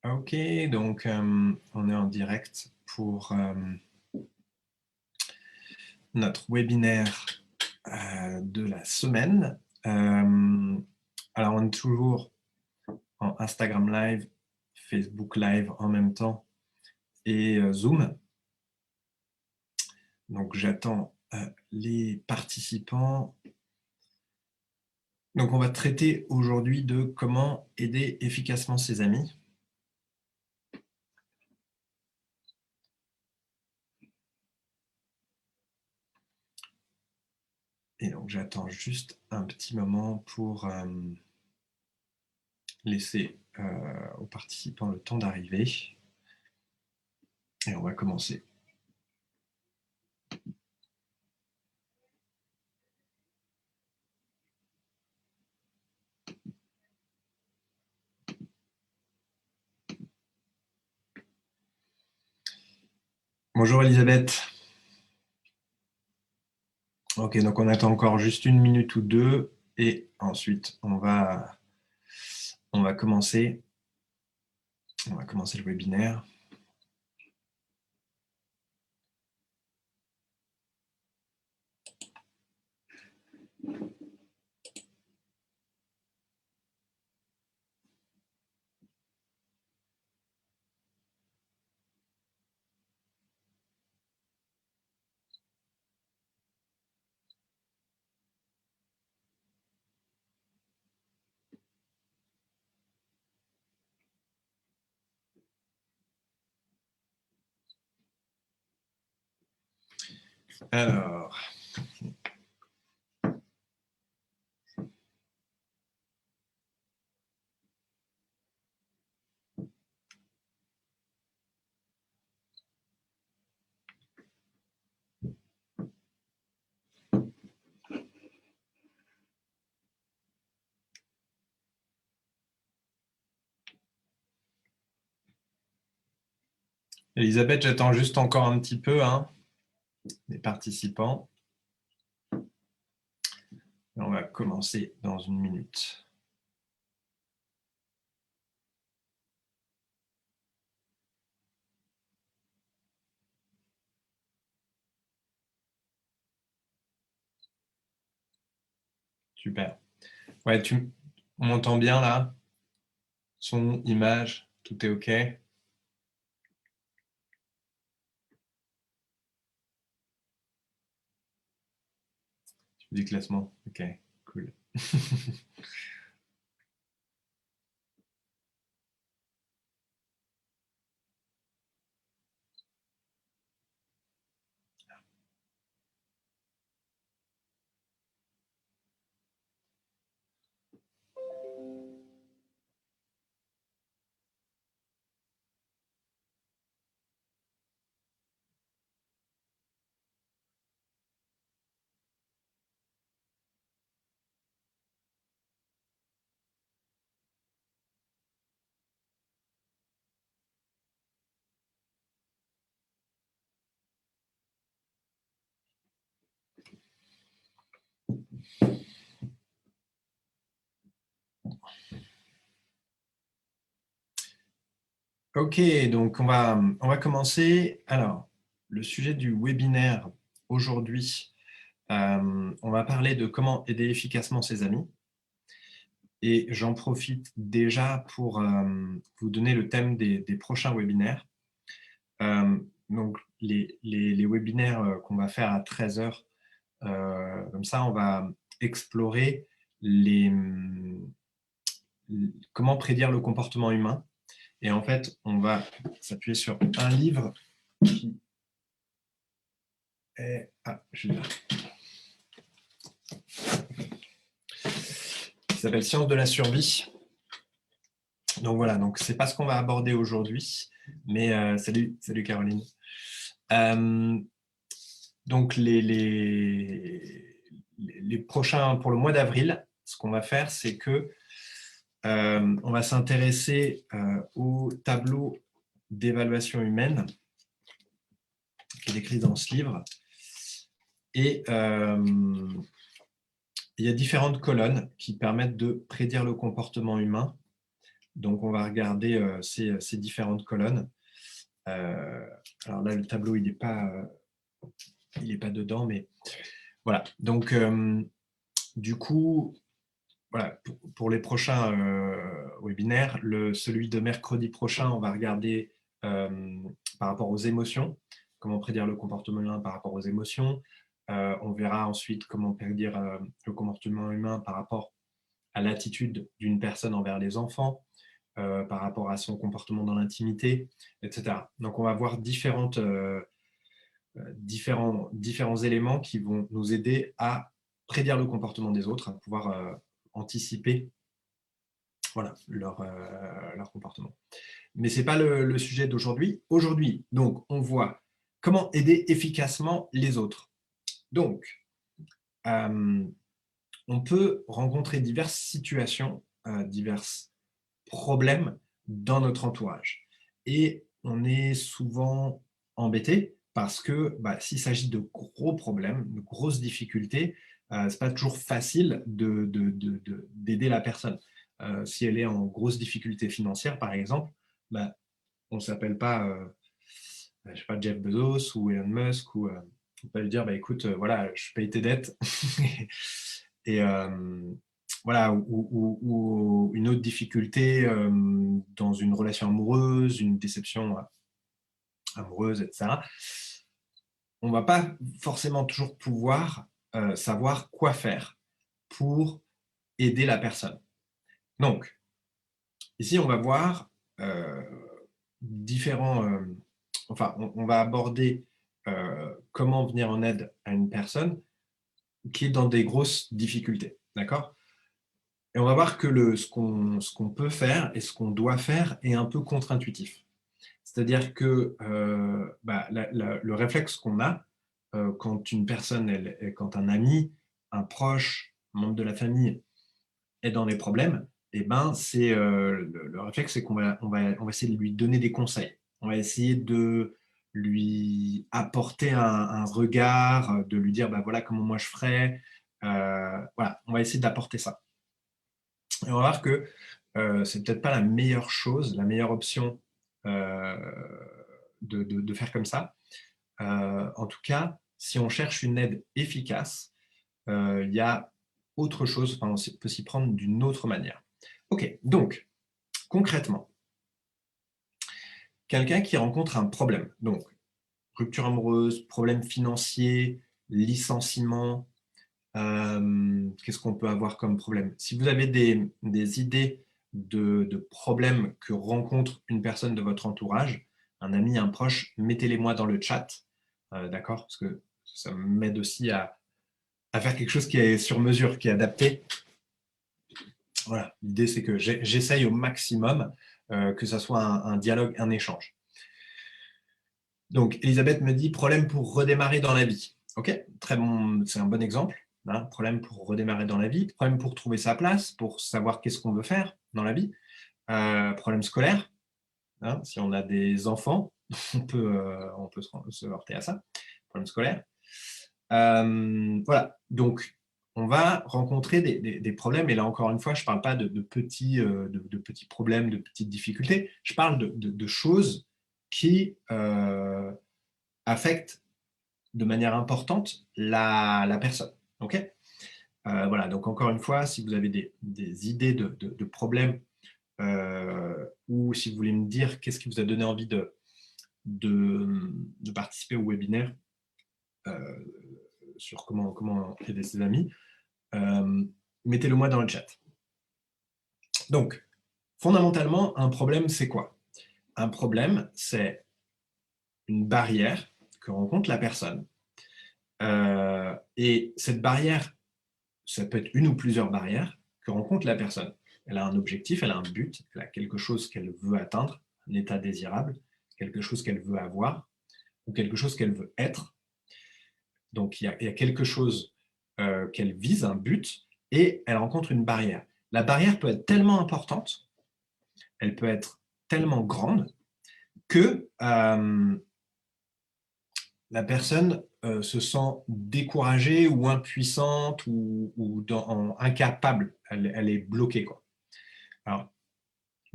Ok, donc on est en direct pour notre webinaire de la semaine. Alors on est toujours en Instagram Live, Facebook Live en même temps et Zoom. Donc j'attends les participants. Donc on va traiter aujourd'hui de comment aider efficacement ses amis. Et donc j'attends juste un petit moment pour laisser aux participants le temps d'arriver. Et on va commencer. Bonjour Elisabeth. Ok, donc on attend encore juste une minute ou deux et ensuite on va commencer. On va commencer le webinaire. Alors, Elisabeth, j'attends juste encore un petit peu les participants. Et on va commencer dans une minute. Super. Ouais, on m'entend bien là? Son, image, tout est OK? Tu me dis classement? OK, cool. Ok, donc on va commencer. Alors, le sujet du webinaire aujourd'hui, on va parler de comment aider efficacement ses amis. Et j'en profite déjà pour vous donner le thème des prochains webinaires. Donc, les webinaires qu'on va faire à 13h, comme ça, on va explorer comment prédire le comportement humain. Et en fait, on va s'appuyer sur un livre qui est... Ah, je suis là. Qui s'appelle Science de la survie. Donc voilà, donc c'est pas ce qu'on va aborder aujourd'hui, mais salut Caroline. Donc les prochains, pour le mois d'avril, ce qu'on va faire, c'est que on va s'intéresser au tableau d'évaluation humaine qui est décrit dans ce livre. Et il y a différentes colonnes qui permettent de prédire le comportement humain. Donc, on va regarder ces différentes colonnes. Alors là, le tableau, il n'est pas dedans, mais voilà. Donc, du coup, voilà, pour les prochains webinaires, celui de mercredi prochain, on va regarder par rapport aux émotions, comment prédire le comportement humain par rapport aux émotions. On verra ensuite comment prédire le comportement humain par rapport à l'attitude d'une personne envers les enfants, par rapport à son comportement dans l'intimité, etc. Donc, on va voir différents éléments qui vont nous aider à prédire le comportement des autres, à pouvoir anticiper voilà, leur comportement. Mais ce n'est pas le sujet d'aujourd'hui. Aujourd'hui, donc, on voit comment aider efficacement les autres. Donc, on peut rencontrer diverses situations, divers problèmes dans notre entourage. Et on est souvent embêté parce que s'il s'agit de gros problèmes, de grosses difficultés, ce n'est pas toujours facile d'aider la personne. Si elle est en grosse difficulté financière, par exemple, on ne s'appelle pas, je sais pas, Jeff Bezos ou Elon Musk, ou on peut lui dire, écoute, voilà, je paye tes dettes. Et voilà, ou une autre difficulté dans une relation amoureuse, une déception amoureuse, etc. On ne va pas forcément toujours pouvoir savoir quoi faire pour aider la personne. Donc, ici, on va voir différents... enfin, on va aborder comment venir en aide à une personne qui est dans des grosses difficultés, d'accord? Et on va voir que ce qu'on peut faire et ce qu'on doit faire est un peu contre-intuitif. C'est-à-dire que le réflexe qu'on a quand une personne, quand un ami, un proche, un membre de la famille est dans des problèmes, c'est le réflexe, c'est qu'on va essayer de lui donner des conseils. On va essayer de lui apporter un regard, de lui dire voilà comment moi je ferais. Voilà, on va essayer d'apporter ça. Et on va voir que c'est peut-être pas la meilleure chose, la meilleure option de faire comme ça. En tout cas, si on cherche une aide efficace, il y a autre chose, on peut s'y prendre d'une autre manière. Ok, donc, concrètement, quelqu'un qui rencontre un problème, donc rupture amoureuse, problème financier, licenciement, qu'est-ce qu'on peut avoir comme problème? Si vous avez des idées de problèmes que rencontre une personne de votre entourage, un ami, un proche, mettez-les moi dans le chat, d'accord? Parce que ça m'aide aussi à faire quelque chose qui est sur mesure, qui est adapté. Voilà, l'idée c'est que j'essaye au maximum que ça soit un dialogue, un échange. Donc, Elisabeth me dit problème pour redémarrer dans la vie. Ok, très bon, c'est un bon exemple. Hein, problème pour redémarrer dans la vie, problème pour trouver sa place, pour savoir qu'est-ce qu'on veut faire dans la vie. Problème scolaire, hein, si on a des enfants, on peut se heurter à ça. Problème scolaire. Voilà, donc on va rencontrer des problèmes, et là encore une fois, je ne parle pas de petits problèmes, de petites difficultés, je parle de choses qui affectent de manière importante la personne. Ok, voilà, donc encore une fois, si vous avez des idées de problèmes, ou si vous voulez me dire qu'est-ce qui vous a donné envie de participer au webinaire sur comment aider ses amis, mettez-le moi dans le chat. Donc, fondamentalement, un problème, c'est quoi? Un problème, c'est une barrière que rencontre la personne. Et cette barrière, ça peut être une ou plusieurs barrières que rencontre la personne. Elle a un objectif, elle a un but, elle a quelque chose qu'elle veut atteindre, un état désirable, quelque chose qu'elle veut avoir, ou quelque chose qu'elle veut être. Donc, il y a quelque chose qu'elle vise, un but, et elle rencontre une barrière. La barrière peut être tellement importante, elle peut être tellement grande que la personne se sent découragée ou impuissante ou incapable. Elle est bloquée, quoi. Alors,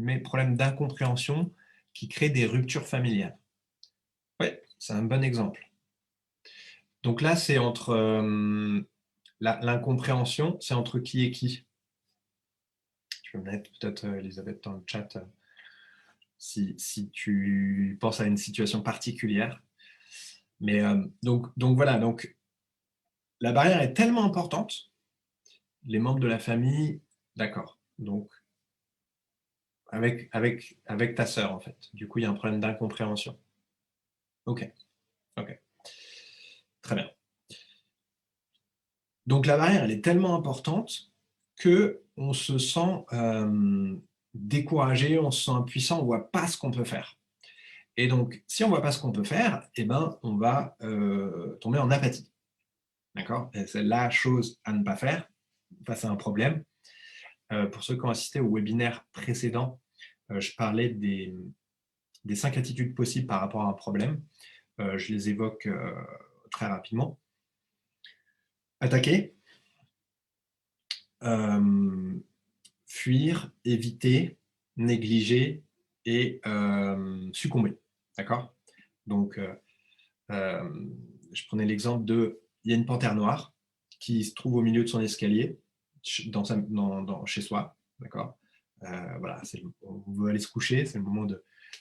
mais problème d'incompréhension qui crée des ruptures familiales. Oui, c'est un bon exemple. Donc là, c'est entre l'incompréhension, c'est entre qui et qui? Tu peux me mettre peut-être, Elisabeth, dans le chat, si tu penses à une situation particulière. Mais donc voilà, donc la barrière est tellement importante, les membres de la famille, d'accord. Donc avec ta sœur, en fait. Du coup, il y a un problème d'incompréhension. Ok, ok. Très bien. Donc la barrière, elle est tellement importante qu'on se sent découragé, on se sent impuissant, on ne voit pas ce qu'on peut faire. Et donc, si on ne voit pas ce qu'on peut faire, eh ben, on va tomber en apathie. D'accord? Et c'est la chose à ne pas faire face à un problème. Pour ceux qui ont assisté au webinaire précédent, je parlais des 5 attitudes possibles par rapport à un problème. Je les évoque très rapidement. Attaquer, fuir, éviter, négliger et succomber. D'accord? Donc, je prenais l'exemple de, il y a une panthère noire qui se trouve au milieu de son escalier, chez soi. D'accord? Voilà, on veut aller se coucher, c'est le moment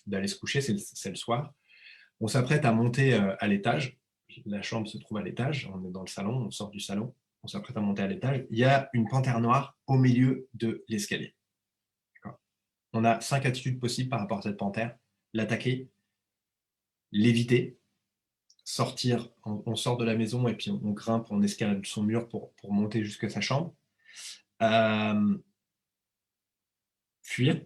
d'aller se coucher, c'est le soir. On s'apprête à monter à l'étage. La chambre se trouve à l'étage, on est dans le salon, on sort du salon, on s'apprête à monter à l'étage. Il y a une panthère noire au milieu de l'escalier. On a 5 attitudes possibles par rapport à cette panthère. L'attaquer, l'éviter, sortir, on sort de la maison et puis on grimpe, on escalade son mur pour monter jusqu'à sa chambre. Fuir,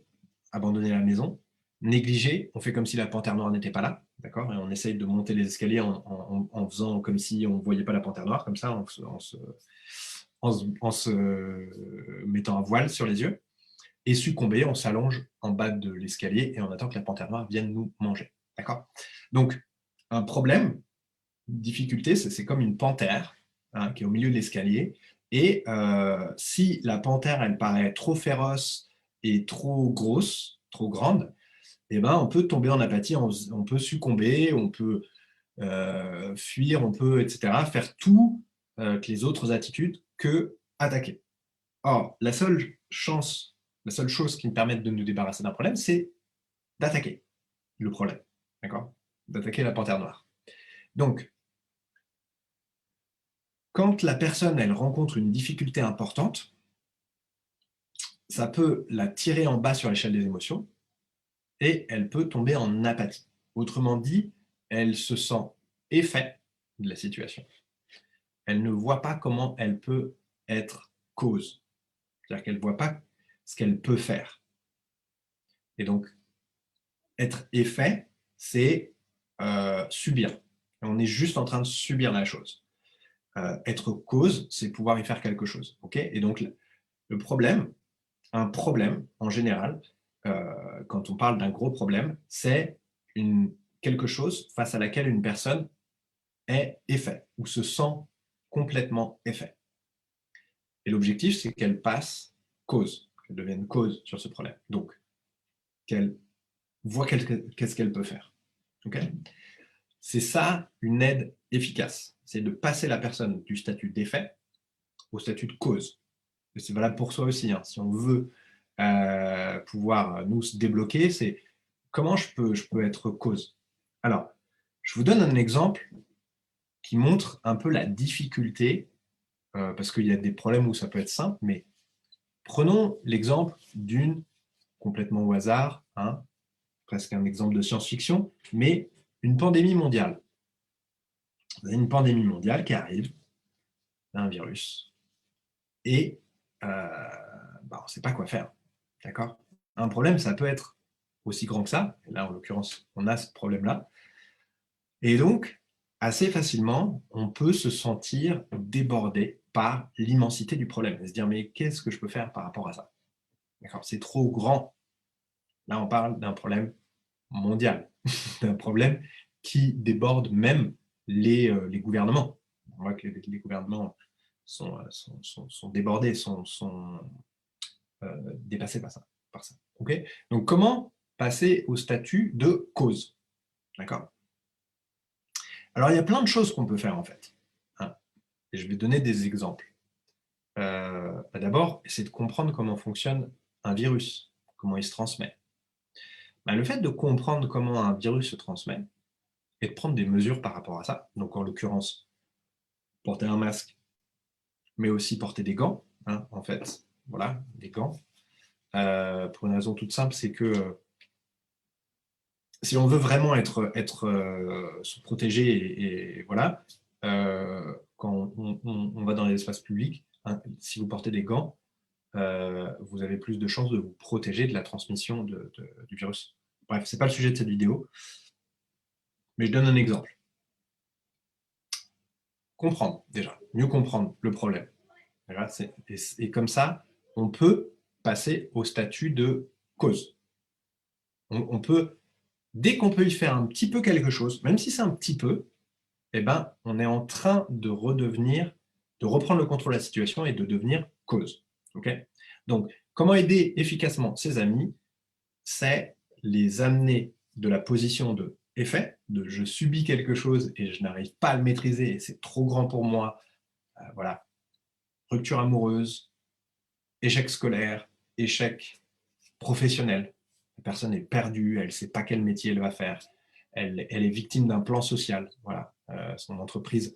abandonner la maison. Négliger, on fait comme si la panthère noire n'était pas là, d'accord? Et on essaye de monter les escaliers en faisant comme si on ne voyait pas la panthère noire, comme ça, en se mettant un voile sur les yeux. Et succomber, on s'allonge en bas de l'escalier et on attend que la panthère noire vienne nous manger, d'accord? Donc, un problème, une difficulté, c'est comme une panthère qui est au milieu de l'escalier. Et si la panthère, elle paraît trop féroce et trop grosse, trop grande, eh ben, on peut tomber en apathie, on peut succomber, on peut fuir, on peut, etc., faire tout que les autres attitudes que attaquer. Or, la seule chose qui me permette de nous débarrasser d'un problème, c'est d'attaquer le problème, d'accord? D'attaquer la panthère noire. Donc, quand la personne, elle rencontre une difficulté importante, ça peut la tirer en bas sur l'échelle des émotions et elle peut tomber en apathie. Autrement dit, elle se sent effet de la situation. Elle ne voit pas comment elle peut être cause. C'est-à-dire qu'elle ne voit pas ce qu'elle peut faire. Et donc, être effet, c'est subir. On est juste en train de subir la chose. Être cause, c'est pouvoir y faire quelque chose. Okay? Et donc, le problème, un problème, en général, quand on parle d'un gros problème, c'est quelque chose face à laquelle une personne est effet ou se sent complètement effet. Et l'objectif, c'est qu'elle passe cause, qu'elle devienne cause sur ce problème. Donc, qu'elle voit qu'est-ce qu'elle peut faire. Okay? C'est ça une aide efficace. C'est de passer la personne du statut d'effet au statut de cause. Et c'est valable pour soi aussi. Hein. Si on veut pouvoir nous se débloquer, c'est comment je peux être cause. Alors, je vous donne un exemple qui montre un peu la difficulté, parce qu'il y a des problèmes où ça peut être simple, mais prenons l'exemple d'une, complètement au hasard, hein, presque un exemple de science-fiction, mais une pandémie mondiale. Vous avez une pandémie mondiale qui arrive, un virus, et on ne sait pas quoi faire. D'accord? Un problème, ça peut être aussi grand que ça. Là, en l'occurrence, on a ce problème-là. Et donc, assez facilement, on peut se sentir débordé par l'immensité du problème et se dire, mais qu'est-ce que je peux faire par rapport à ça? D'accord? C'est trop grand. Là, on parle d'un problème mondial, d'un problème qui déborde même les gouvernements. On voit que les gouvernements sont débordés, sont dépassés par ça. Okay, donc, comment passer au statut de cause? D'accord? Alors, il y a plein de choses qu'on peut faire, en fait, hein, et je vais donner des exemples. D'abord, essayer de comprendre comment fonctionne un virus, comment il se transmet. Le fait de comprendre comment un virus se transmet et de prendre des mesures par rapport à ça, donc en l'occurrence, porter un masque, mais aussi porter des gants, hein, en fait, voilà, des gants, pour une raison toute simple, c'est que si on veut vraiment se protéger et voilà, quand on va dans les espaces publics, hein, si vous portez des gants, vous avez plus de chances de vous protéger de la transmission du virus. Bref, ce n'est pas le sujet de cette vidéo, mais je donne un exemple. Comprendre, déjà, mieux comprendre le problème. Voilà, et comme ça, on peut passer au statut de cause. On peut, dès qu'on peut y faire un petit peu quelque chose, même si c'est un petit peu, eh ben, on est en train de reprendre le contrôle de la situation et de devenir cause. Okay, donc, comment aider efficacement ses amis? C'est les amener de la position de effet, de je subis quelque chose et je n'arrive pas à le maîtriser et c'est trop grand pour moi. Voilà, rupture amoureuse, échec scolaire, échec professionnel. La personne est perdue, elle ne sait pas quel métier elle va faire. Elle est victime d'un plan social. Voilà, son entreprise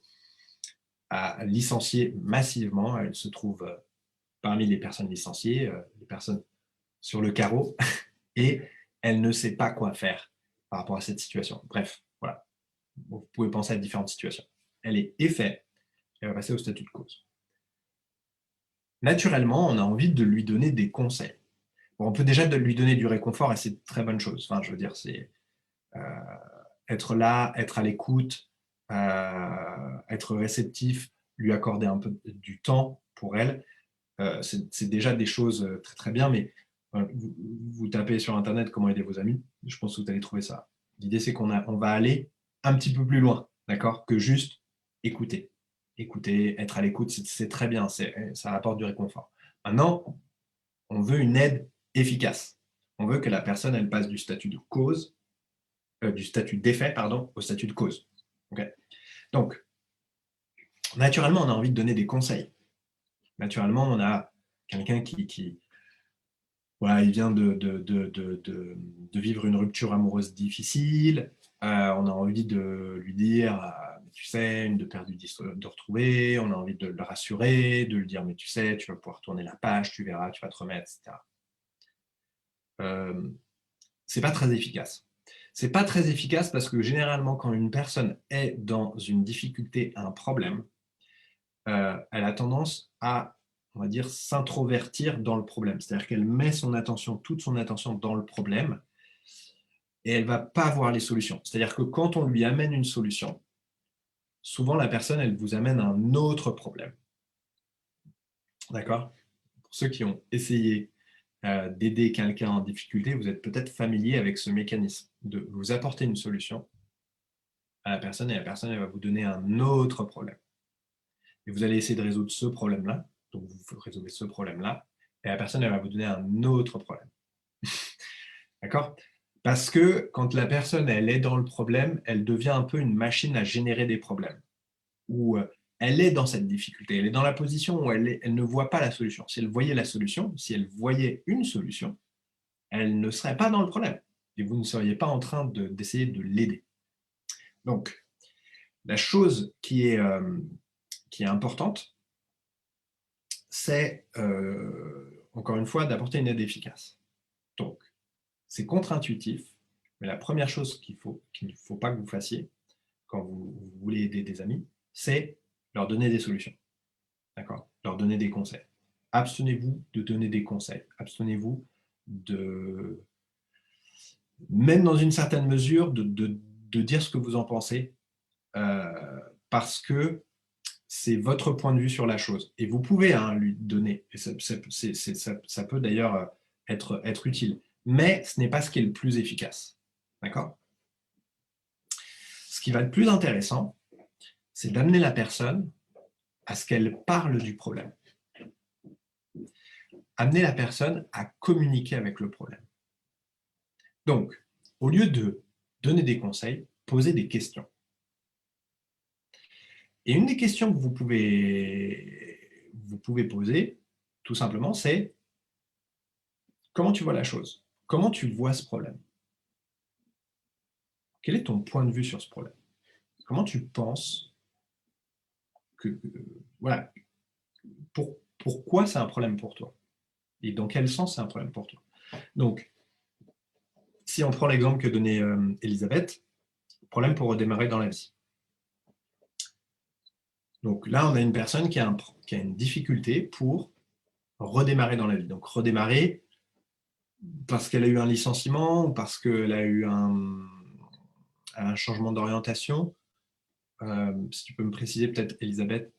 a licencié massivement. Elle se trouve parmi les personnes licenciées, les personnes sur le carreau, et elle ne sait pas quoi faire par rapport à cette situation. Bref, voilà. Vous pouvez penser à différentes situations. Elle est effet, elle va passer au statut de cause. Naturellement, on a envie de lui donner des conseils. Bon, on peut déjà lui donner du réconfort et c'est une très bonne chose. Enfin, je veux dire, c'est être là, être à l'écoute, être réceptif, lui accorder un peu du temps pour elle. C'est déjà des choses très très bien, mais vous tapez sur Internet comment aider vos amis, je pense que vous allez trouver ça. L'idée, c'est qu'on va aller un petit peu plus loin, d'accord, que juste écouter. Écouter, être à l'écoute, c'est très bien, ça apporte du réconfort. Maintenant, on veut une aide efficace. On veut que la personne, elle passe du statut de cause, du statut d'effet, pardon, au statut de cause. Okay, donc, naturellement, on a envie de donner des conseils. Naturellement, on a quelqu'un qui voilà, il vient de vivre une rupture amoureuse difficile. On a envie de lui dire, tu sais, une de perdue, de retrouver. On a envie de le rassurer, de lui dire, mais tu sais, tu vas pouvoir tourner la page, tu verras, tu vas te remettre, etc. C'est pas très efficace. C'est pas très efficace parce que généralement, quand une personne est dans une difficulté, un problème, elle a tendance à, on va dire, s'introvertir dans le problème. C'est-à-dire qu'elle met toute son attention dans le problème et elle ne va pas voir les solutions. C'est-à-dire que quand on lui amène une solution, souvent la personne, elle vous amène un autre problème. D'accord? Pour ceux qui ont essayé d'aider quelqu'un en difficulté, vous êtes peut-être familier avec ce mécanisme de vous apporter une solution à la personne et la personne, elle va vous donner un autre problème. Et vous allez essayer de résoudre ce problème-là, donc vous résolvez ce problème-là, et la personne, elle va vous donner un autre problème. D'accord? Parce que quand la personne, elle est dans le problème, elle devient un peu une machine à générer des problèmes. Ou elle est dans cette difficulté, elle est dans la position où elle ne voit pas la solution. Si elle voyait la solution, si elle voyait une solution, elle ne serait pas dans le problème. Et vous ne seriez pas en train d'essayer de l'aider. Donc, la chose qui est importante, c'est, encore une fois, d'apporter une aide efficace. Donc, c'est contre-intuitif, mais la première chose qu'il ne faut pas que vous fassiez quand vous voulez aider des amis, c'est leur donner des solutions. D'accord? Leur donner des conseils. Abstenez-vous de donner des conseils. Abstenez-vous de, même dans une certaine mesure, de dire ce que vous en pensez, parce que c'est votre point de vue sur la chose. Et vous pouvez lui donner, et ça peut d'ailleurs être utile, mais ce n'est pas ce qui est le plus efficace. D'accord? Ce qui va être plus intéressant, c'est d'amener la personne à ce qu'elle parle du problème. Amener la personne à communiquer avec le problème. Donc, au lieu de donner des conseils, posez des questions. Et une des questions que vous pouvez poser, tout simplement, c'est comment tu vois la chose? Comment tu vois ce problème? Quel est ton point de vue sur ce problème? Comment tu penses voilà, pourquoi c'est un problème pour toi? Et dans quel sens c'est un problème pour toi? Donc, si on prend l'exemple que donnait Elisabeth, problème pour redémarrer dans la vie. Donc là, on a une personne qui a une difficulté pour redémarrer dans la vie. Donc redémarrer parce qu'elle a eu un licenciement ou parce qu'elle a eu un changement d'orientation. Si tu peux me préciser peut-être, Elisabeth,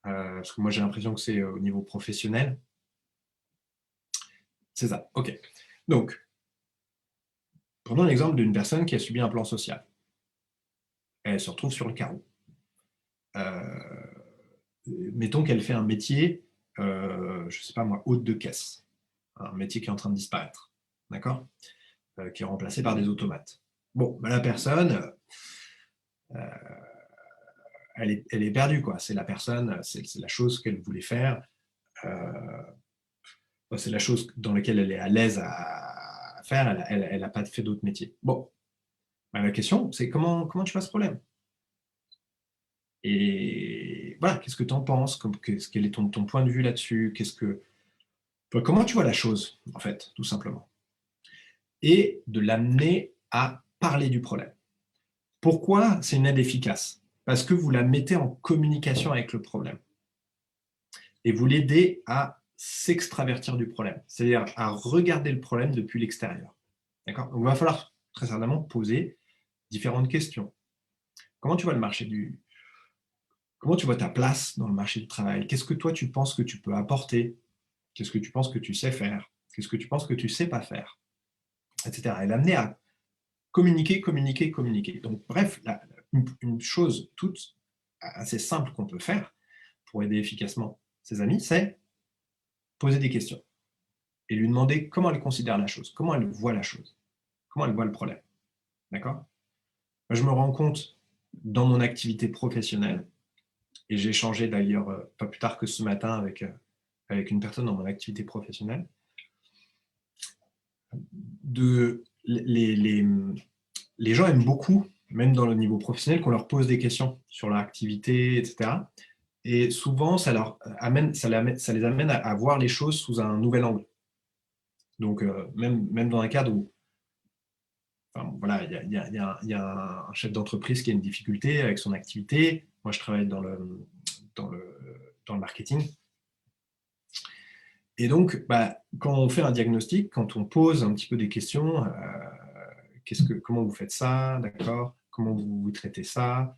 parce que moi j'ai l'impression que c'est au niveau professionnel. C'est ça, ok. Donc, prenons l'exemple d'une personne qui a subi un plan social. Elle se retrouve sur le carreau. Mettons qu'elle fait un métier, je ne sais pas moi, hôte de caisse. Un métier qui est en train de disparaître. D'accord, qui est remplacé par des automates. Bon, ben la personne, elle est perdue, quoi. C'est la personne, c'est la chose qu'elle voulait faire. C'est la chose dans laquelle elle est à l'aise à faire. Elle n'a pas fait d'autres métiers. Bon, ben la question, c'est comment tu vois ce problème? Et voilà, qu'est-ce que tu en penses? Quel est ton point de vue là-dessus? Comment tu vois la chose, en fait, tout simplement? Et de l'amener à parler du problème. Pourquoi c'est une aide efficace? Parce que vous la mettez en communication avec le problème. Et vous l'aidez à s'extravertir du problème, c'est-à-dire à regarder le problème depuis l'extérieur. D'accord? Donc, il va falloir très certainement poser différentes questions. Comment tu vois le marché Comment tu vois ta place dans le marché du travail? Qu'est-ce que toi tu penses que tu peux apporter? Qu'est-ce que tu penses que tu sais faire? Qu'est-ce que tu penses que tu ne sais pas faire? Etc. Et l'amener à communiquer, communiquer, communiquer. Donc, bref, une chose toute assez simple qu'on peut faire pour aider efficacement ses amis, c'est poser des questions et lui demander comment elle considère la chose, comment elle voit la chose, comment elle voit le problème. D'accord? Je me rends compte dans mon activité professionnelle, et j'ai échangé d'ailleurs pas plus tard que ce matin avec une personne dans mon activité professionnelle, les gens aiment beaucoup, même dans le niveau professionnel, qu'on leur pose des questions sur leur activité, etc. Et souvent, ça les amène à voir les choses sous un nouvel angle. Donc, même dans un cadre où, enfin, voilà, il y a un chef d'entreprise qui a une difficulté avec son activité. Moi, je travaille dans le marketing. Et donc, quand on fait un diagnostic, quand on pose un petit peu des questions, comment vous faites ça, d'accord? Comment vous traitez ça?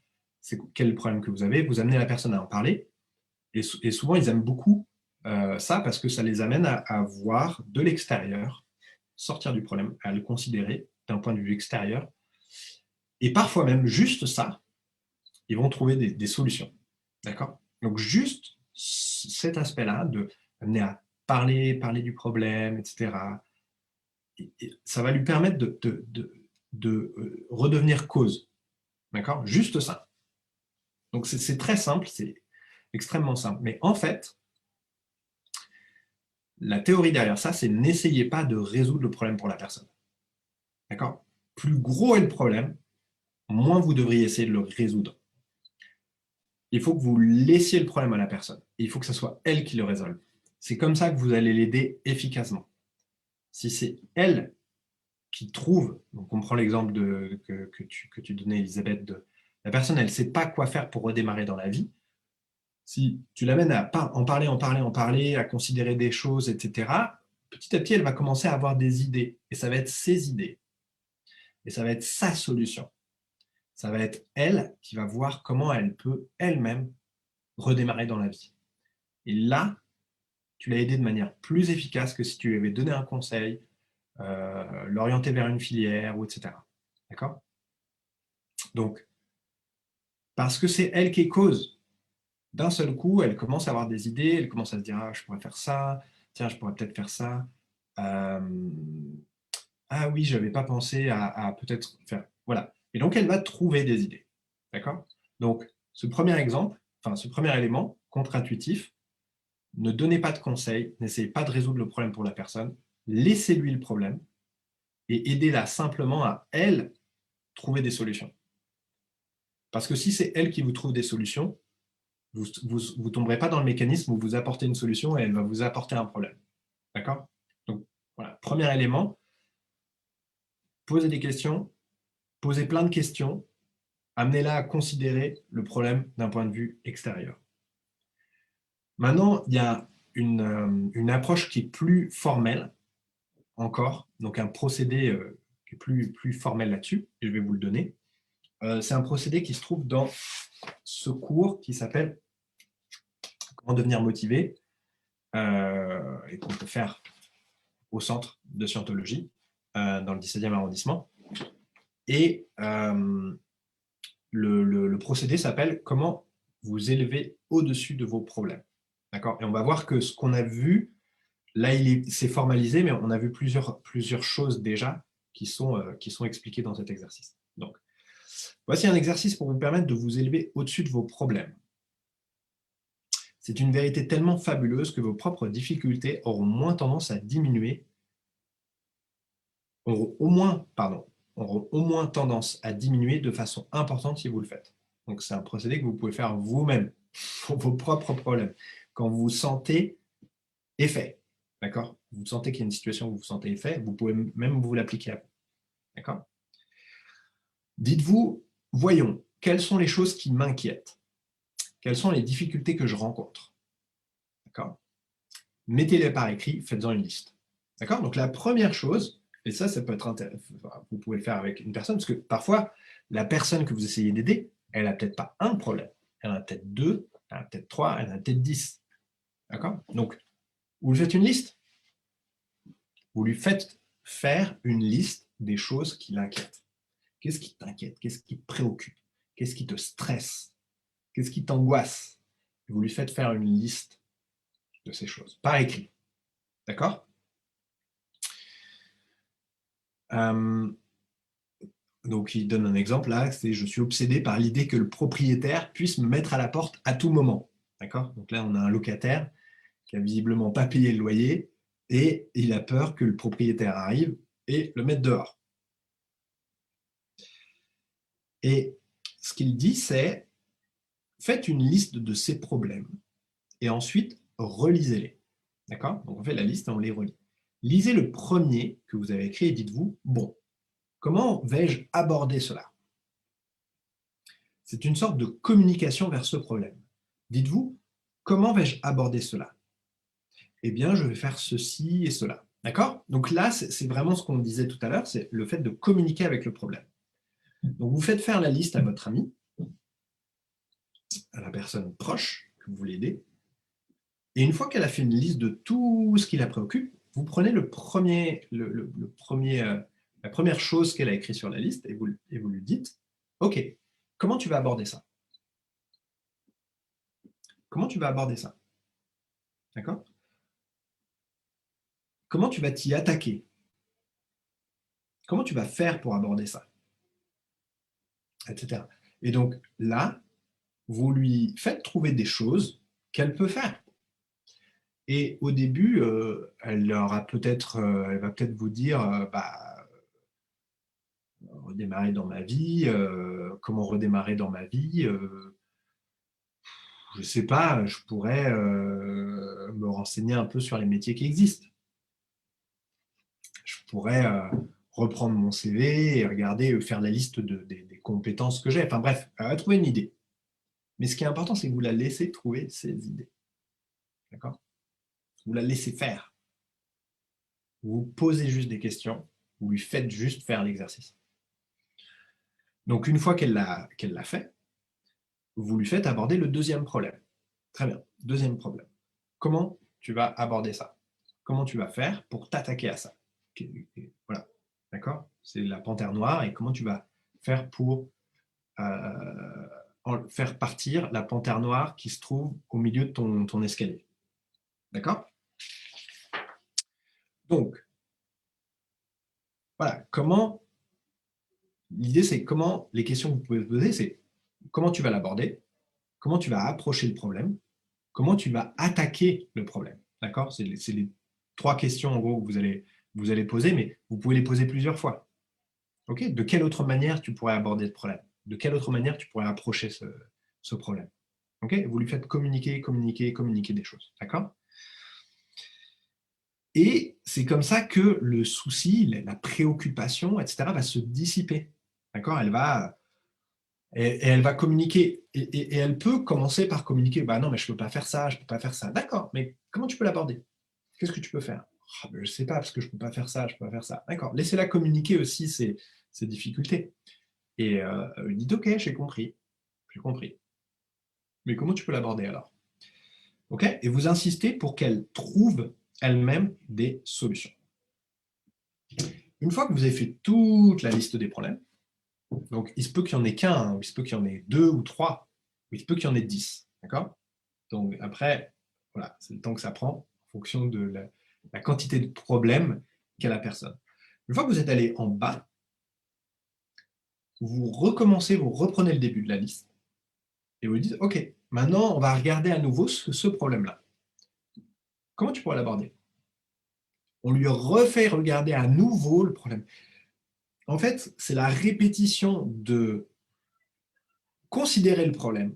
Quel est le problème que vous avez? Vous amenez la personne à en parler. Et souvent, ils aiment beaucoup ça parce que ça les amène à voir de l'extérieur, sortir du problème, à le considérer d'un point de vue extérieur. Et parfois même, juste ça, ils vont trouver des solutions. D'accord? Donc, juste cet aspect-là, de amener à parler du problème, etc., et ça va lui permettre de redevenir cause. D'accord? Juste ça. Donc, c'est très simple, c'est extrêmement simple. Mais en fait, la théorie derrière ça, c'est n'essayez pas de résoudre le problème pour la personne. D'accord? Plus gros est le problème, moins vous devriez essayer de le résoudre. Il faut que vous laissiez le problème à la personne. Et il faut que ce soit elle qui le résolve. C'est comme ça que vous allez l'aider efficacement. Si c'est elle qui trouve, donc on prend l'exemple que tu donnais, Elisabeth, de la personne, elle ne sait pas quoi faire pour redémarrer dans la vie. Si tu l'amènes à en parler, à considérer des choses, etc., petit à petit, elle va commencer à avoir des idées. Et ça va être ses idées. Et ça va être sa solution. Ça va être elle qui va voir comment elle peut elle-même redémarrer dans la vie. Et là, tu l'as aidé de manière plus efficace que si tu lui avais donné un conseil, l'orienter vers une filière, ou etc. D'accord? Donc, parce que c'est elle qui est cause, d'un seul coup, elle commence à avoir des idées, elle commence à se dire, ah, je pourrais faire ça, tiens, je pourrais peut-être faire ça. Ah oui, je n'avais pas pensé à peut-être faire. Voilà. Et donc, elle va trouver des idées. D'accord? Donc, ce premier exemple, enfin, ce premier élément contre-intuitif, ne donnez pas de conseils, n'essayez pas de résoudre le problème pour la personne, laissez-lui le problème et aidez-la simplement à, elle, trouver des solutions. Parce que si c'est elle qui vous trouve des solutions, vous ne tomberez pas dans le mécanisme où vous apportez une solution et elle va vous apporter un problème. D'accord? Donc, voilà, premier élément, posez des questions, posez plein de questions, amenez-la à considérer le problème d'un point de vue extérieur. Maintenant, il y a une approche qui est plus formelle encore, donc un procédé qui est plus formel là-dessus, et je vais vous le donner. C'est un procédé qui se trouve dans ce cours qui s'appelle Comment devenir motivé et qu'on peut faire au centre de scientologie dans le 17e arrondissement. Et le procédé s'appelle Comment vous élever au-dessus de vos problèmes. D'accord? Et on va voir que ce qu'on a vu, là, c'est formalisé, mais on a vu plusieurs choses déjà qui sont expliquées dans cet exercice. Donc, voici un exercice pour vous permettre de vous élever au-dessus de vos problèmes. C'est une vérité tellement fabuleuse que vos propres difficultés auront moins tendance à diminuer, auront au moins tendance à diminuer de façon importante si vous le faites. Donc, c'est un procédé que vous pouvez faire vous-même pour vos propres problèmes. Quand vous vous sentez effet, d'accord? Vous sentez qu'il y a une situation où vous vous sentez effet, vous pouvez même vous l'appliquer à vous, d'accord? Dites-vous, voyons, quelles sont les choses qui m'inquiètent? Quelles sont les difficultés que je rencontre? D'accord? Mettez-les par écrit, faites-en une liste. D'accord? Donc la première chose, et ça peut être intéressant, vous pouvez le faire avec une personne, parce que parfois, la personne que vous essayez d'aider, elle n'a peut-être pas un problème, elle en a peut-être deux, elle en a peut-être trois, elle en a peut-être 10. D'accord? Donc, vous lui faites une liste, vous lui faites faire une liste des choses qui l'inquiètent. Qu'est-ce qui t'inquiète? Qu'est-ce qui te préoccupe? Qu'est-ce qui te stresse? Qu'est-ce qui t'angoisse? Vous lui faites faire une liste de ces choses, par écrit. D'accord? Donc, il donne un exemple là, c'est je suis obsédé par l'idée que le propriétaire puisse me mettre à la porte à tout moment. D'accord? Donc là, on a un locataire qui a visiblement pas payé le loyer et il a peur que le propriétaire arrive et le mette dehors. Et ce qu'il dit, c'est faites une liste de ces problèmes et ensuite relisez-les. D'accord? Donc on fait la liste et on les relit. Lisez le premier que vous avez écrit et dites-vous, bon, comment vais-je aborder cela? C'est une sorte de communication vers ce problème. Dites-vous, comment vais-je aborder cela? Eh bien, je vais faire ceci et cela. D'accord? Donc là, c'est vraiment ce qu'on disait tout à l'heure, c'est le fait de communiquer avec le problème. Donc vous faites faire la liste à votre ami, à la personne proche que vous voulez aider, et une fois qu'elle a fait une liste de tout ce qui la préoccupe, vous prenez le premier, la première chose qu'elle a écrit sur la liste et vous lui dites, OK, comment tu vas aborder ça? Comment tu vas aborder ça? D'accord? Comment tu vas t'y attaquer? Comment tu vas faire pour aborder ça? Etc. Et donc là, vous lui faites trouver des choses qu'elle peut faire. Et au début, elle va peut-être vous dire, bah, redémarrer dans ma vie, comment redémarrer dans ma vie, je ne sais pas, je pourrais me renseigner un peu sur les métiers qui existent. Je pourrais reprendre mon CV et regarder, faire la liste des compétences que j'ai. Enfin bref, trouver une idée. Mais ce qui est important, c'est que vous la laissez trouver ses idées. D'accord? Vous la laissez faire. Vous posez juste des questions, vous lui faites juste faire l'exercice. Donc une fois qu'elle l'a fait, vous lui faites aborder le deuxième problème. Très bien, deuxième problème. Comment tu vas aborder ça? Comment tu vas faire pour t'attaquer à ça? Voilà, d'accord? C'est la panthère noire et comment tu vas faire pour faire partir la panthère noire qui se trouve au milieu de ton escalier. D'accord? Donc, voilà, l'idée c'est comment, les questions que vous pouvez poser, c'est comment tu vas l'aborder, comment tu vas approcher le problème, comment tu vas attaquer le problème. D'accord? C'est les 3 questions en gros que vous allez poser, mais vous pouvez les poser plusieurs fois. Ok? De quelle autre manière tu pourrais aborder le problème? De quelle autre manière tu pourrais approcher ce problème? Ok? Vous lui faites communiquer, communiquer, communiquer des choses. D'accord? Et c'est comme ça que le souci, la préoccupation, etc., va se dissiper. D'accord? Et elle va communiquer. Et elle peut commencer par communiquer, bah non, mais je ne peux pas faire ça, je ne peux pas faire ça. D'accord, mais comment tu peux l'aborder? Qu'est-ce que tu peux faire? Ah, ben, je ne sais pas, parce que je ne peux pas faire ça, je ne peux pas faire ça. D'accord, laissez-la communiquer aussi ses difficultés. Et dites, ok, j'ai compris, j'ai compris. Mais comment tu peux l'aborder alors? Ok? Et vous insistez pour qu'elle trouve elle-même des solutions. Une fois que vous avez fait toute la liste des problèmes, donc il se peut qu'il n'y en ait qu'un, hein, il se peut qu'il y en ait 2 ou 3, ou il se peut qu'il y en ait 10. D'accord? Donc après, voilà, c'est le temps que ça prend en fonction de la quantité de problèmes qu'a la personne. Une fois que vous êtes allé en bas, vous recommencez, vous reprenez le début de la liste et vous dites, OK, maintenant on va regarder à nouveau ce problème-là. Comment tu pourrais l'aborder? On lui refait regarder à nouveau le problème. En fait, c'est la répétition de considérer le problème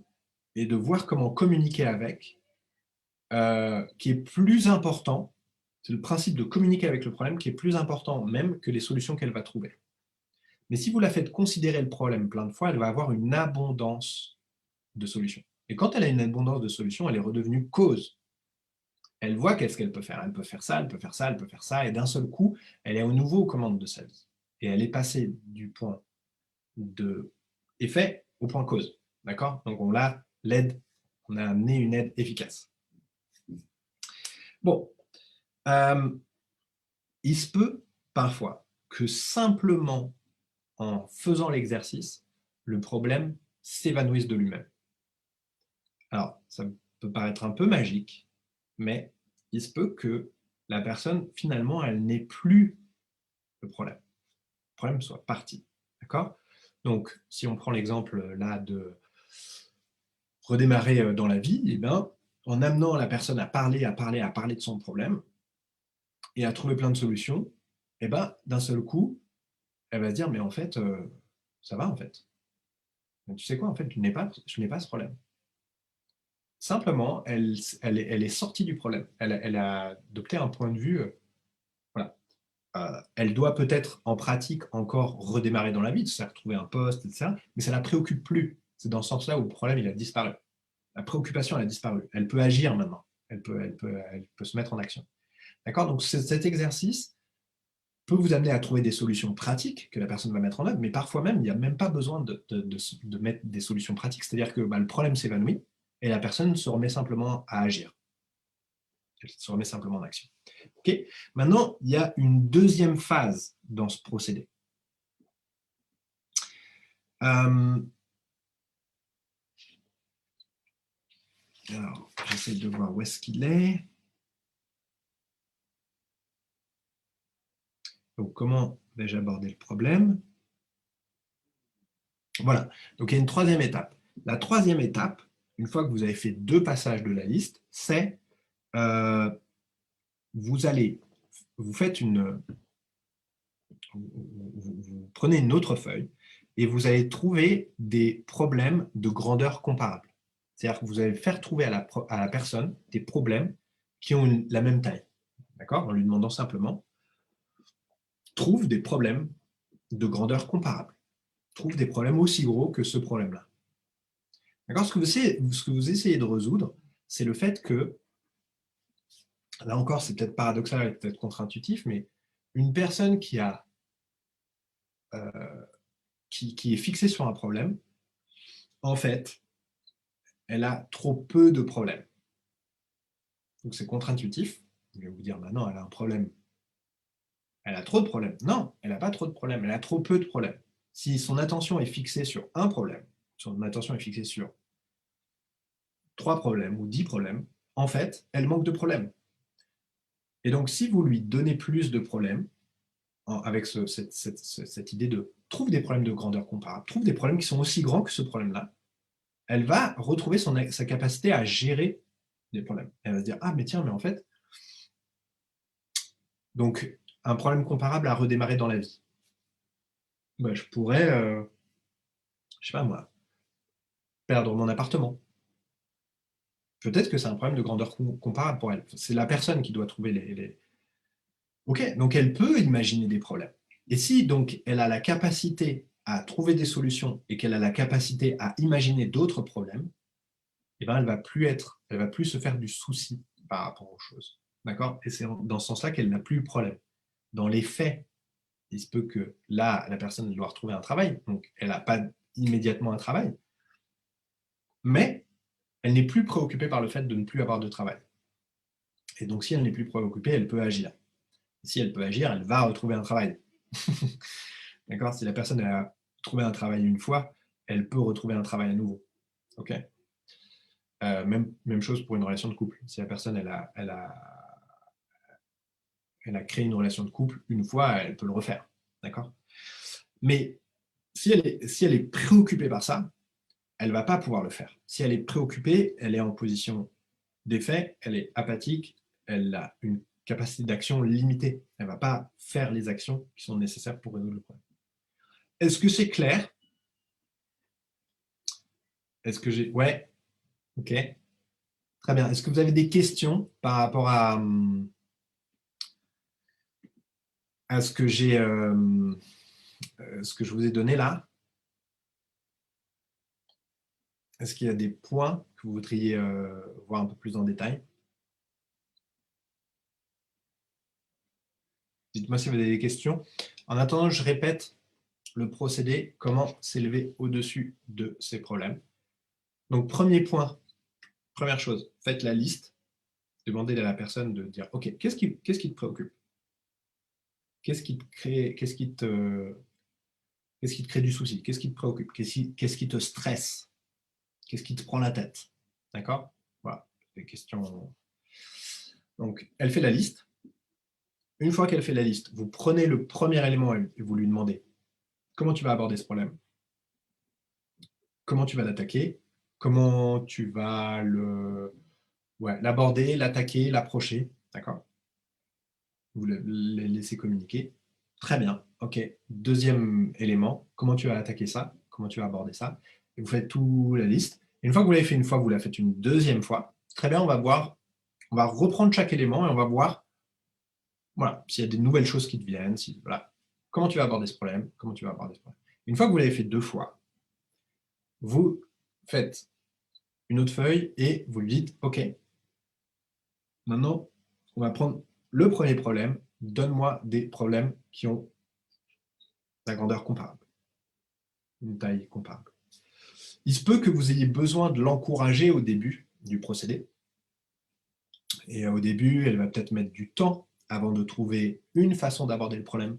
et de voir comment communiquer avec qui est plus important. C'est le principe de communiquer avec le problème qui est plus important même que les solutions qu'elle va trouver. Mais si vous la faites considérer le problème plein de fois, elle va avoir une abondance de solutions. Et quand elle a une abondance de solutions, elle est redevenue cause. Elle voit qu'est-ce qu'elle peut faire. Elle peut faire ça, elle peut faire ça, elle peut faire ça. Et d'un seul coup, elle est au nouveau aux commandes de sa vie. Et elle est passée du point de effet au point cause. D'accord? Donc on a amené une aide efficace. Bon, il se peut parfois que simplement en faisant l'exercice, le problème s'évanouisse de lui-même. Alors, ça peut paraître un peu magique, mais il se peut que la personne, finalement, elle n'ait plus le problème. Le problème soit parti. D'accord? Donc, si on prend l'exemple là de redémarrer dans la vie, eh bien, en amenant la personne à parler, à parler, à parler de son problème et à trouver plein de solutions, eh ben, d'un seul coup, elle va se dire, mais en fait, ça va en fait. Mais tu sais quoi, en fait, je n'ai pas ce problème. Simplement, elle est sortie du problème. Elle a adopté un point de vue, voilà. Elle doit peut-être en pratique encore redémarrer dans la vie, c'est-à-dire trouver un poste, etc. Mais ça ne la préoccupe plus. C'est dans ce sens-là où le problème il a disparu. La préoccupation elle a disparu. Elle peut agir maintenant. Elle peut se mettre en action. D'accord? Donc cet exercice peut vous amener à trouver des solutions pratiques que la personne va mettre en œuvre, mais parfois même, il n'y a même pas besoin de mettre des solutions pratiques. C'est-à-dire que le problème s'évanouit et la personne se remet simplement à agir. Elle se remet simplement en action. Okay. Maintenant, il y a une deuxième phase dans ce procédé. Alors, j'essaie de voir où est-ce qu'il est. Donc, comment vais-je aborder le problème? Voilà. Donc, il y a une troisième étape. La troisième étape, une fois que vous avez fait 2 passages de la liste, c'est vous faites vous prenez une autre feuille et vous allez trouver des problèmes de grandeur comparable. C'est-à-dire que vous allez faire trouver à la personne des problèmes qui ont la même taille. D'accord? En lui demandant simplement, trouve des problèmes de grandeur comparable. Trouve des problèmes aussi gros que ce problème-là. D'accord? Ce que vous essayez de résoudre, c'est le fait que, là encore, c'est peut-être paradoxal et peut-être contre-intuitif, mais une personne qui est fixée sur un problème, en fait, elle a trop peu de problèmes. Donc c'est contre-intuitif. Je vais vous dire, bah non, elle a un problème. Elle a trop de problèmes. Non, elle n'a pas trop de problèmes, elle a trop peu de problèmes. Si son attention est fixée sur un problème, son attention est fixée sur 3 problèmes ou 10 problèmes, en fait, elle manque de problèmes. Et donc, si vous lui donnez plus de problèmes, avec cette idée de trouve des problèmes de grandeur comparable, trouve des problèmes qui sont aussi grands que ce problème-là, elle va retrouver sa capacité à gérer des problèmes. Elle va se dire, ah mais tiens, mais en fait, donc un problème comparable à redémarrer dans la vie. Bah, je pourrais, je sais pas moi, perdre mon appartement. Peut-être que c'est un problème de grandeur comparable pour elle. C'est la personne qui doit trouver les... Ok, donc elle peut imaginer des problèmes. Et si donc elle a la capacité à trouver des solutions et qu'elle a la capacité à imaginer d'autres problèmes, eh ben, elle va plus se faire du souci par rapport aux choses. D'accord? Et c'est dans ce sens-là qu'elle n'a plus le problème. Dans les faits, il se peut que là, la personne doit retrouver un travail, donc elle n'a pas immédiatement un travail, mais elle n'est plus préoccupée par le fait de ne plus avoir de travail. Et donc, si elle n'est plus préoccupée, elle peut agir. Si elle peut agir, elle va retrouver un travail. D'accord? Si la personne a trouvé un travail une fois, elle peut retrouver un travail à nouveau. Ok? Même chose pour une relation de couple. Si la personne elle a créé une relation de couple une fois, elle peut le refaire. D'accord? Mais si elle est préoccupée par ça, elle ne va pas pouvoir le faire. Si elle est préoccupée, elle est en position d'effet, elle est apathique, elle a une capacité d'action limitée. Elle ne va pas faire les actions qui sont nécessaires pour résoudre le problème. Est-ce que c'est clair? Est-ce que j'ai... Ouais, ok. Très bien. Est-ce que vous avez des questions par rapport à ce que j'ai... ce que je vous ai donné là? Est-ce qu'il y a des points que vous voudriez voir un peu plus en détail? Dites-moi si vous avez des questions. En attendant, je répète le procédé, comment s'élever au-dessus de ces problèmes. Donc, premier point, première chose, faites la liste. Demandez à la personne de dire, OK, qu'est-ce qui te préoccupe? Qu'est-ce qui te crée du souci? Qu'est-ce qui te préoccupe? Qu'est-ce qui te stresse? Qu'est-ce qui te prend la tête? D'accord? Voilà, des questions. Donc, elle fait la liste. Une fois qu'elle fait la liste, vous prenez le premier élément et vous lui demandez comment tu vas aborder ce problème, comment tu vas l'attaquer, comment tu vas l'aborder, l'attaquer, l'approcher, d'accord? Vous le laissez communiquer. Très bien, ok. Deuxième élément, comment tu vas attaquer ça, comment tu vas aborder ça, et vous faites toute la liste. Et une fois que vous l'avez fait une fois, vous la faites une deuxième fois. Très bien, on va reprendre chaque élément et on va voir voilà, s'il y a des nouvelles choses qui te viennent, voilà. Comment tu vas aborder ce problème, comment tu vas aborder ce problème. Une fois que vous l'avez fait deux fois, vous faites une autre feuille et vous lui dites, OK, maintenant, on va prendre le premier problème, donne-moi des problèmes qui ont la grandeur comparable, une taille comparable. Il se peut que vous ayez besoin de l'encourager au début du procédé. Et au début, elle va peut-être mettre du temps avant de trouver une façon d'aborder le problème.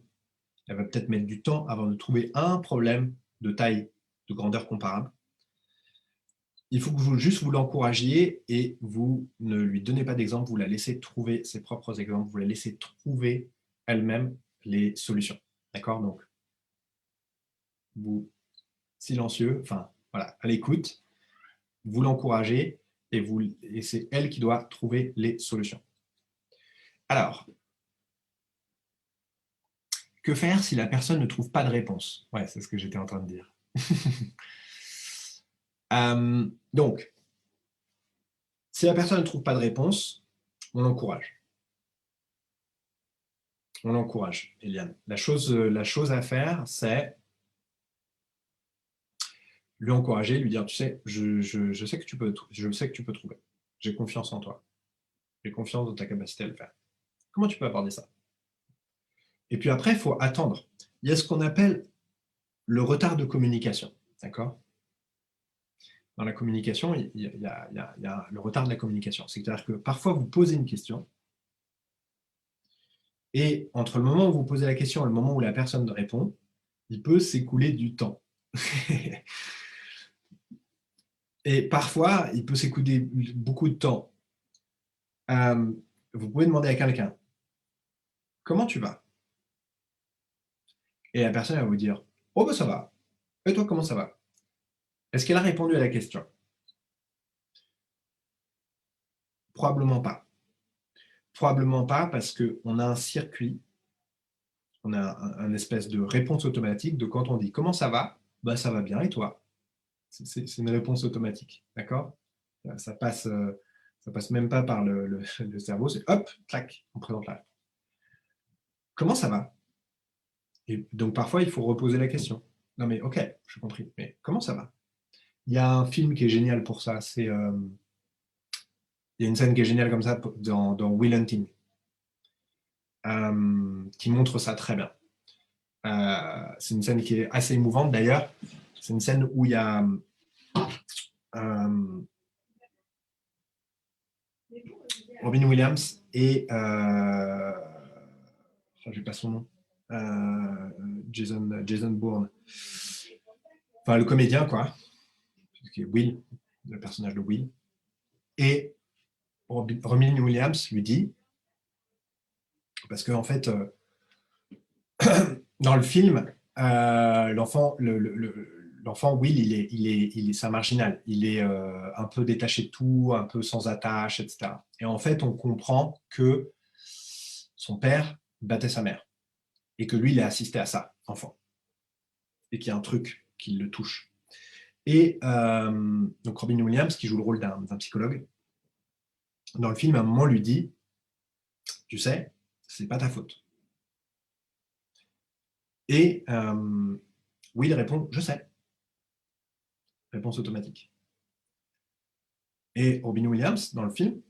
Elle va peut-être mettre du temps avant de trouver un problème de taille, de grandeur comparable. Il faut que vous l'encouragiez et vous ne lui donnez pas d'exemple, vous la laissez trouver ses propres exemples, vous la laissez trouver elle-même les solutions. D'accord? Donc, vous, silencieux, enfin, voilà, à l'écoute, vous l'encouragez et c'est elle qui doit trouver les solutions. Alors, que faire si la personne ne trouve pas de réponse? Ouais, c'est ce que j'étais en train de dire. Donc, si la personne ne trouve pas de réponse, on l'encourage. On l'encourage, Eliane. La chose à faire, c'est lui encourager, lui dire, tu sais, je sais que tu peux trouver. J'ai confiance en toi. J'ai confiance dans ta capacité à le faire. Comment tu peux aborder ça? Et puis après, il faut attendre. Il y a ce qu'on appelle le retard de communication. D'accord? Dans la communication, il y a le retard de la communication. C'est-à-dire que parfois, vous posez une question, et entre le moment où vous posez la question et le moment où la personne répond, il peut s'écouler du temps. Et parfois, il peut s'écouler beaucoup de temps. Vous pouvez demander à quelqu'un, comment tu vas? Et la personne elle va vous dire « Oh, ben ça va. Et toi, comment ça va ?» Est-ce qu'elle a répondu à la question? Probablement pas. Probablement pas parce qu'on a un circuit, on a un espèce de réponse automatique de quand on dit « Comment ça va ?» Ben ça va bien, et toi? C'est une réponse automatique, d'accord? Ça passe, ça passe même pas par le cerveau, c'est hop, clac, on présente la réponse. Comment ça va? Et donc parfois, il faut reposer la question. Non mais ok, j'ai compris, mais comment ça va? Il y a un film qui est génial pour ça, il y a une scène qui est géniale comme ça dans Will Hunting, qui montre ça très bien. C'est une scène qui est assez émouvante d'ailleurs. C'est une scène où il y a Robin Williams et je n'ai pas son nom, Jason Bourne. Enfin, le comédien, quoi, qui est Will, le personnage de Will. Et Robin Williams lui dit, parce qu'en fait, dans le film, l'enfant Will, c'est un marginal. Il est un peu détaché de tout, un peu sans attache, etc. Et en fait, on comprend que son père battait sa mère et que lui, il a assisté à ça, enfant, et qu'il y a un truc qui le touche. Et donc Robin Williams, qui joue le rôle d'un psychologue, dans le film, à un moment, lui dit, tu sais, c'est pas ta faute. Et Will répond, je sais. Réponse automatique. Et Robin Williams, dans le film,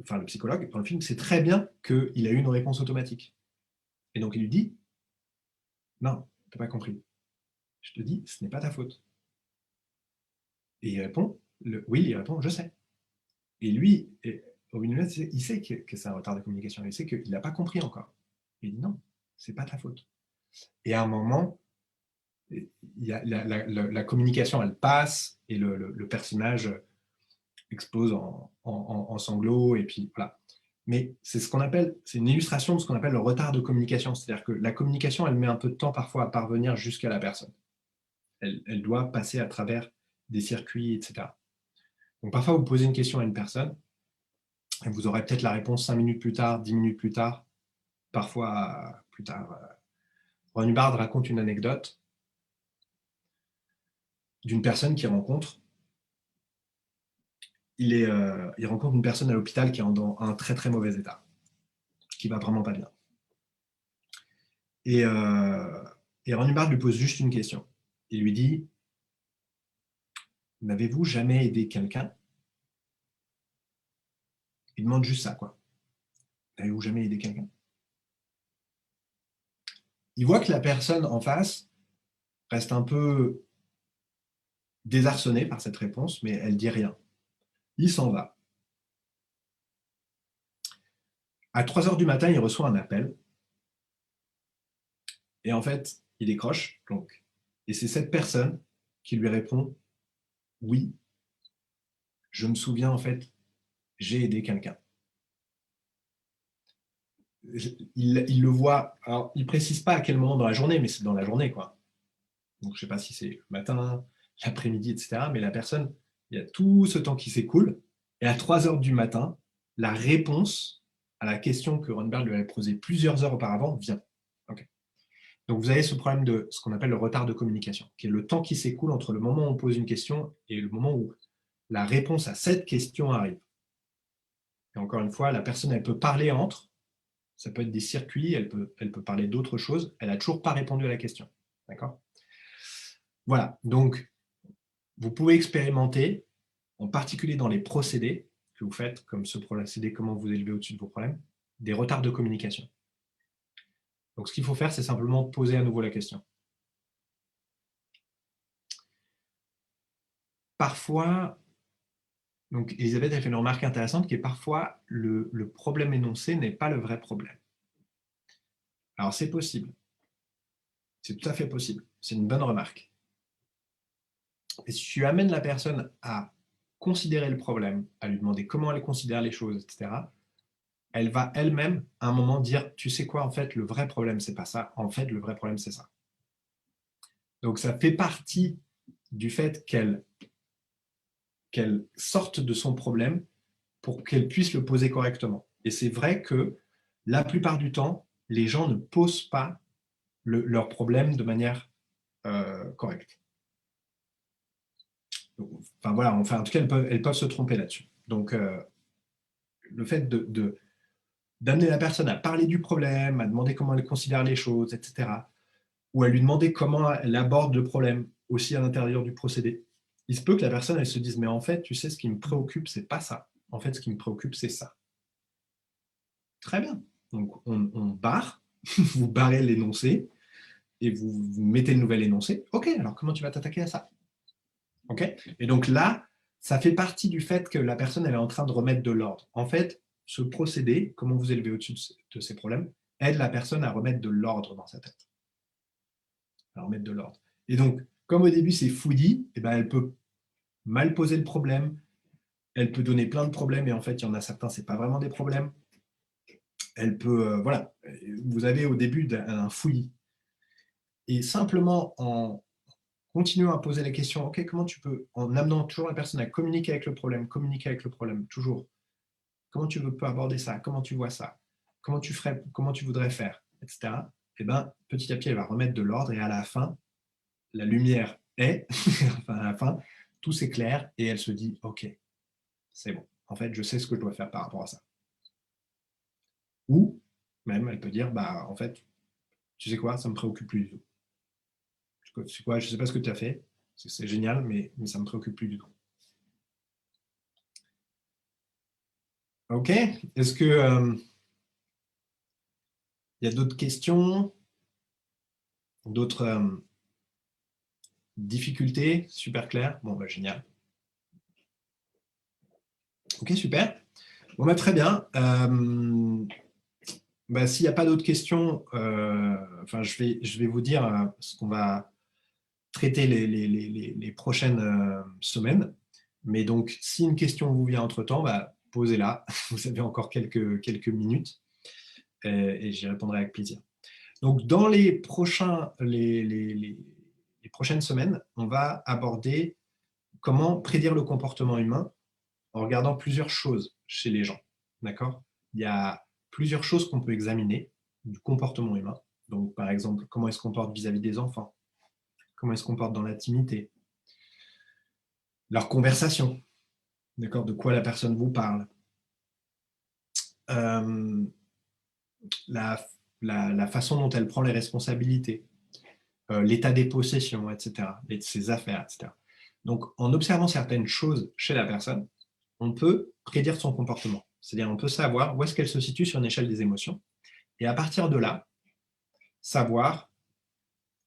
enfin le psychologue, dans le film, sait très bien qu'il a eu une réponse automatique. Et donc il lui dit, non, t'as pas compris. Je te dis, ce n'est pas ta faute. Et il répond, Will, il répond, je sais. Et lui, Robin Williams, il sait que c'est un retard de communication, il sait qu'il n'a pas compris encore. Il dit, non, c'est pas ta faute. Et à un moment, il y a la communication, elle passe, et le personnage explose en sanglots, et puis voilà. Mais c'est ce qu'on appelle, c'est une illustration de ce qu'on appelle le retard de communication. C'est-à-dire que la communication, elle met un peu de temps parfois à parvenir jusqu'à la personne. Elle doit passer à travers des circuits, etc. Donc parfois, vous posez une question à une personne, et vous aurez peut-être la réponse 5 minutes plus tard, 10 minutes plus tard, parfois plus tard. Ron Hubbard raconte une anecdote d'une personne qu'il rencontre. Il rencontre une personne à l'hôpital qui est dans un très très mauvais état, qui va vraiment pas bien. Et Ron Hubbard lui pose juste une question. Il lui dit, n'avez-vous jamais aidé quelqu'un? Il demande juste ça, quoi. N'avez-vous jamais aidé quelqu'un? Il voit que la personne en face reste un peu désarçonnée par cette réponse, mais elle dit rien. Il s'en va. À 3 heures du matin, il reçoit un appel. Et en fait, il décroche, donc. Et c'est cette personne qui lui répond, oui, je me souviens, en fait, j'ai aidé quelqu'un. Il le voit, alors il ne précise pas à quel moment dans la journée, mais c'est dans la journée, quoi. Donc je ne sais pas si c'est le matin, l'après-midi, etc. Mais la personne, il y a tout ce temps qui s'écoule, et à 3 heures du matin, la réponse à la question que Ronberg lui avait posée plusieurs heures auparavant vient. Okay. Donc vous avez ce problème de ce qu'on appelle le retard de communication, qui est le temps qui s'écoule entre le moment où on pose une question et le moment où la réponse à cette question arrive. Et encore une fois, la personne, elle peut parler entre, ça peut être des circuits, elle peut parler d'autres choses, elle n'a toujours pas répondu à la question. D'accord? Voilà, donc vous pouvez expérimenter, en particulier dans les procédés que vous faites, comme ce procédé, comment vous élevez au-dessus de vos problèmes, des retards de communication. Donc ce qu'il faut faire, c'est simplement poser à nouveau la question. Parfois, donc Elisabeth a fait une remarque intéressante qui est parfois le problème énoncé n'est pas le vrai problème. Alors c'est possible. C'est tout à fait possible. C'est une bonne remarque. Et si tu amènes la personne à considérer le problème, à lui demander comment elle considère les choses, etc., elle va elle-même, à un moment, dire, tu sais quoi, en fait, le vrai problème, c'est pas ça. En fait, le vrai problème, c'est ça. Donc, ça fait partie du fait qu'elle sorte de son problème pour qu'elle puisse le poser correctement. Et c'est vrai que la plupart du temps, les gens ne posent pas leur problème de manière correcte. Enfin voilà, enfin, en tout cas, elles peuvent se tromper là-dessus. Donc, le fait d'amener la personne à parler du problème, à demander comment elle considère les choses, etc., ou à lui demander comment elle aborde le problème aussi à l'intérieur du procédé, il se peut que la personne elle se dise mais en fait, tu sais, ce qui me préoccupe, c'est pas ça. En fait, ce qui me préoccupe, c'est ça. Très bien. Donc, on barre, vous barrez l'énoncé et vous mettez le nouvel énoncé. OK, alors comment tu vas t'attaquer à ça? OK? Et donc là, ça fait partie du fait que la personne elle est en train de remettre de l'ordre. En fait, ce procédé, comment vous élevez au-dessus de ces problèmes, aide la personne à remettre de l'ordre dans sa tête. À remettre de l'ordre. Et donc, comme au début, c'est fouillis, eh ben, elle peut mal poser le problème, elle peut donner plein de problèmes, et en fait, il y en a certains, c'est pas vraiment des problèmes. Elle peut, voilà, vous avez au début un fouillis. Et simplement en continuant à poser la question, OK, comment tu peux, en amenant toujours la personne à communiquer avec le problème, toujours. Comment tu peux aborder ça? Comment tu vois ça? Comment tu ferais, comment tu voudrais faire? Etc. Et ben, petit à petit, elle va remettre de l'ordre et à la fin, la lumière est, enfin, à la fin, tout s'éclaire et elle se dit, OK, c'est bon. En fait, je sais ce que je dois faire par rapport à ça. Ou même, elle peut dire, bah, en fait, tu sais quoi, ça me préoccupe plus du tout. Tu sais quoi, je sais pas ce que tu as fait, c'est génial, mais ça me préoccupe plus du tout. OK. Est-ce que il y a d'autres questions, d'autres difficultés? Super clair. Bon, bah, génial. OK, super. Bon, bah, très bien. Bah, s'il n'y a pas d'autres questions, enfin, je vais vous dire ce qu'on va traiter les prochaines semaines. Mais donc, si une question vous vient entre-temps, bah, posez-la. Vous avez encore quelques minutes et j'y répondrai avec plaisir. Donc, dans les prochaines semaines, on va aborder comment prédire le comportement humain en regardant plusieurs choses chez les gens. D'accord? Il y a plusieurs choses qu'on peut examiner du comportement humain. Donc, par exemple, comment ils se comportent vis-à-vis des enfants, comment ils se comportent dans l'intimité, leur conversation, d'accord? De quoi la personne vous parle, euh, la, la façon dont elle prend les responsabilités, l'état des possessions, etc., et de ses affaires, etc. Donc, en observant certaines choses chez la personne, on peut prédire son comportement. C'est-à-dire, on peut savoir où est-ce qu'elle se situe sur une échelle des émotions. Et à partir de là, savoir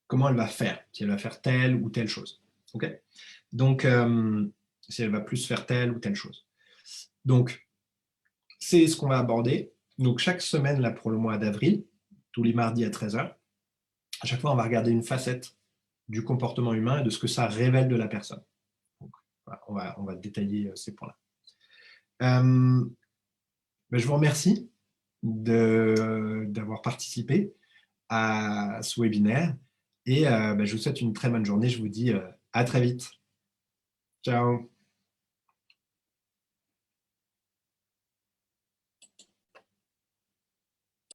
comment elle va faire, si elle va faire telle ou telle chose. Okay, donc, si elle va plus faire telle ou telle chose. Donc, c'est ce qu'on va aborder. Donc, chaque semaine, là, pour le mois d'avril, tous les mardis à 13h, à chaque fois, on va regarder une facette du comportement humain et de ce que ça révèle de la personne. Donc, voilà, on va détailler ces points-là. Ben, je vous remercie d'avoir participé à ce webinaire et ben, je vous souhaite une très bonne journée. Je vous dis à très vite. Ciao.